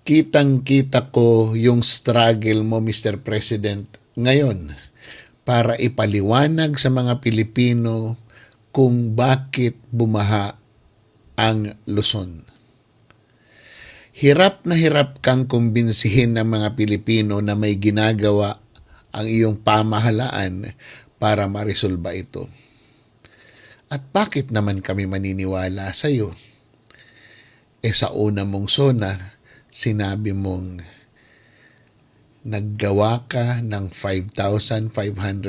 Kitang-kita ko yung struggle mo, Mr. President, ngayon para ipaliwanag sa mga Pilipino kung bakit bumaha ang Luzon. Hirap na hirap kang kumbinsihin ng mga Pilipino na may ginagawa ang iyong pamahalaan para marisolba ito. At bakit naman kami maniniwala sa iyo? Sa una mong zona, sinabi mong naggawa ka ng 5,500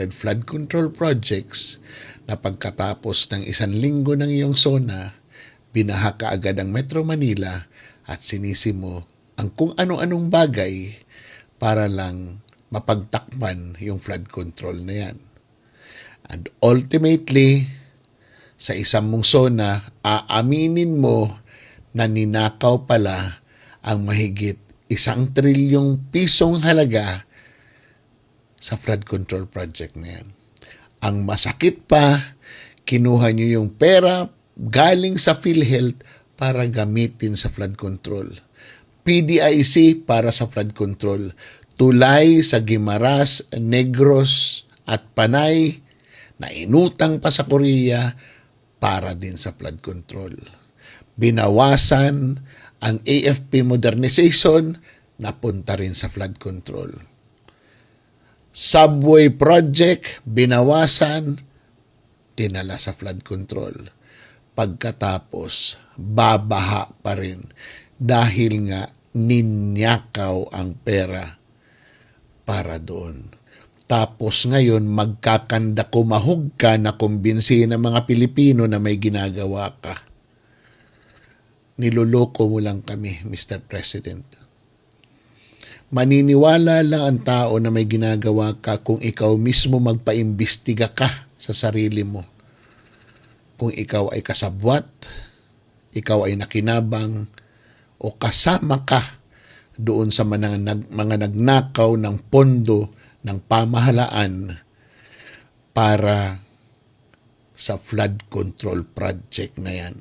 flood control projects na pagkatapos ng 1 linggo ng iyong zona, binaha ka agad ang Metro Manila at sinisi mo ang kung ano-anong bagay para lang mapagtakpan yung flood control na yan. And ultimately, sa isang mong zona, aaminin mo na ninakaw pala ang mahigit 1 trilyong pisong halaga sa flood control project na yan. Ang masakit pa, kinuha nyo yung pera galing sa PhilHealth para gamitin sa flood control. PDIC para sa flood control. Tulay sa Guimaras, Negros at Panay na inutang pa sa Korea para din sa flood control. Binawasan ang AFP modernization, napunta rin sa flood control. Subway project, binawasan, dinala sa flood control. Pagkatapos, babaha pa rin dahil nga ninyakaw ang pera para doon. Tapos ngayon, magkakanda kumahog ka na kumbinsihin ng mga Pilipino na may ginagawa ka. Niloloko mo lang kami, Mr. President. Maniniwala lang ang tao na may ginagawa ka kung ikaw mismo magpaimbestiga ka sa sarili mo. Kung ikaw ay kasabwat, ikaw ay nakinabang, o kasama ka doon sa mga nagnakaw ng pondo ng pamahalaan para sa flood control project na yan.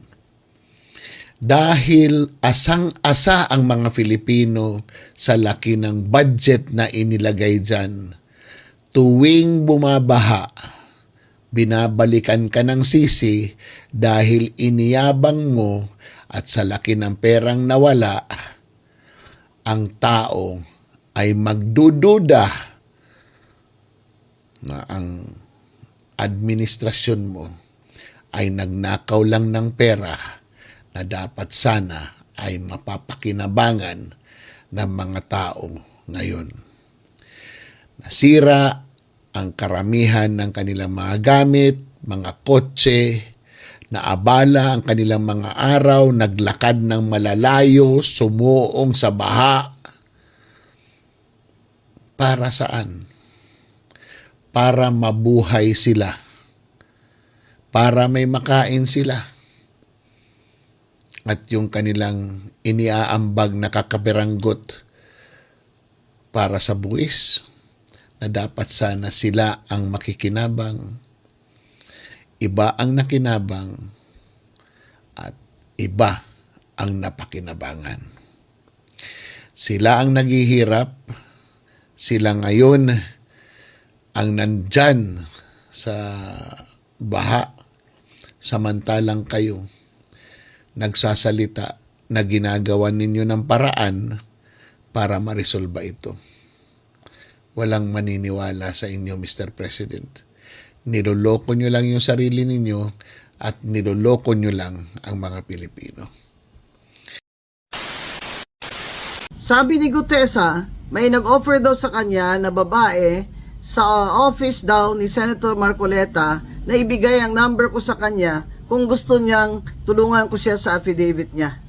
Dahil asang-asa ang mga Filipino sa laki ng budget na inilagay dyan, tuwing bumabaha, binabalikan ka ng sisi dahil iniyabang mo at sa laki ng perang nawala, ang tao ay magdududa na ang administrasyon mo ay nagnakaw lang ng pera na dapat sana ay mapapakinabangan ng mga tao ngayon. Nasira ang karamihan ng kanilang mga gamit, mga kotse, naabala ang kanilang mga araw, naglakad ng malalayo, sumuong sa baha. Para saan? Para mabuhay sila. Para may makain sila. At yung kanilang iniaambag na kakabiranggot para sa buwis na dapat sana sila ang makikinabang. Iba ang nakinabang at iba ang napakinabangan. Sila ang naghihirap, sila ngayon ang nandyan sa baha, samantalang kayo nagsasalita na ginagawa ninyo ng paraan para marisolba ito. Walang maniniwala sa inyo, Mr. President. Niloloko nyo lang yung sarili ninyo at niloloko nyo lang ang mga Pilipino. Sabi ni Gutesa, may nag-offer daw sa kanya na babae sa office daw ni Senator Marcoleta na ibigay ang number ko sa kanya kung gusto niyang tulungan ko siya sa affidavit niya.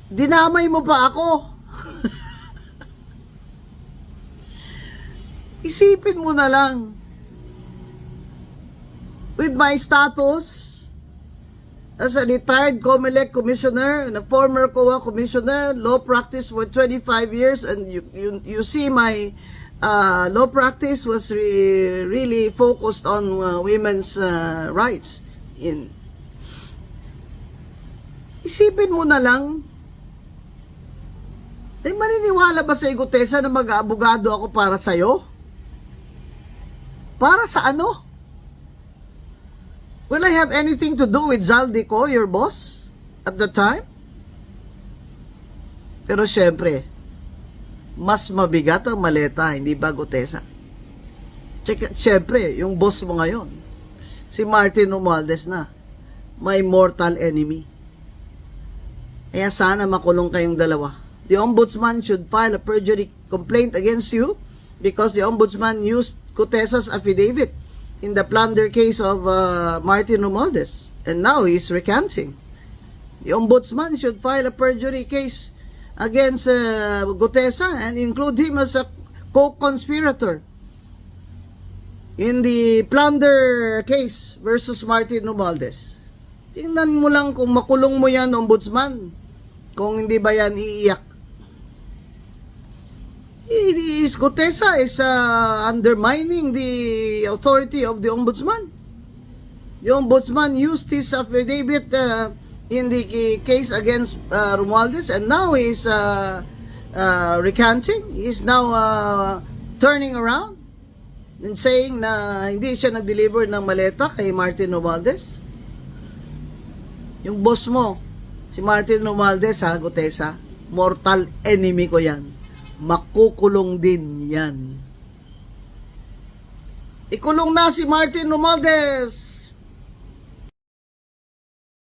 Dinamay mo pa ako. Isipin mo na lang. With my status as a retired COMELEC commissioner and a former COA commissioner, law practice for 25 years, and you see my law practice was really focused on women's rights. Isipin mo na lang, Eh, maniniwala ba sa Gutesa na mag-aabogado ako para sa'yo? Para sa ano? Will I have anything to do with Zaldico, your boss, at the time? Pero syempre, mas mabigat ang maleta, hindi ba, Gutesa? Syempre, yung boss mo ngayon, si Martin Romualdez na, my mortal enemy. Kaya sana makulong kayong dalawa. The ombudsman should file a perjury complaint against you because the ombudsman used Gutesa's affidavit in the plunder case of Martin Romualdez. And now he's recanting. The ombudsman should file a perjury case against Gutesa and include him as a co-conspirator in the plunder case versus Martin Romualdez. Tingnan mo lang kung makulong mo yan, ombudsman. Kung hindi ba yan iiyak. Gutesa is undermining the authority of the ombudsman. The ombudsman used his affidavit in the case against Romualdez, and now he's recanting. He's now turning around and saying na hindi siya nag-deliver ng maleta kay Martin Romualdez. Yung boss mo, si Martin Romualdez, Gutesa, mortal enemy ko yan. Makukulong din yan. Ikulong na si Martin Romualdez!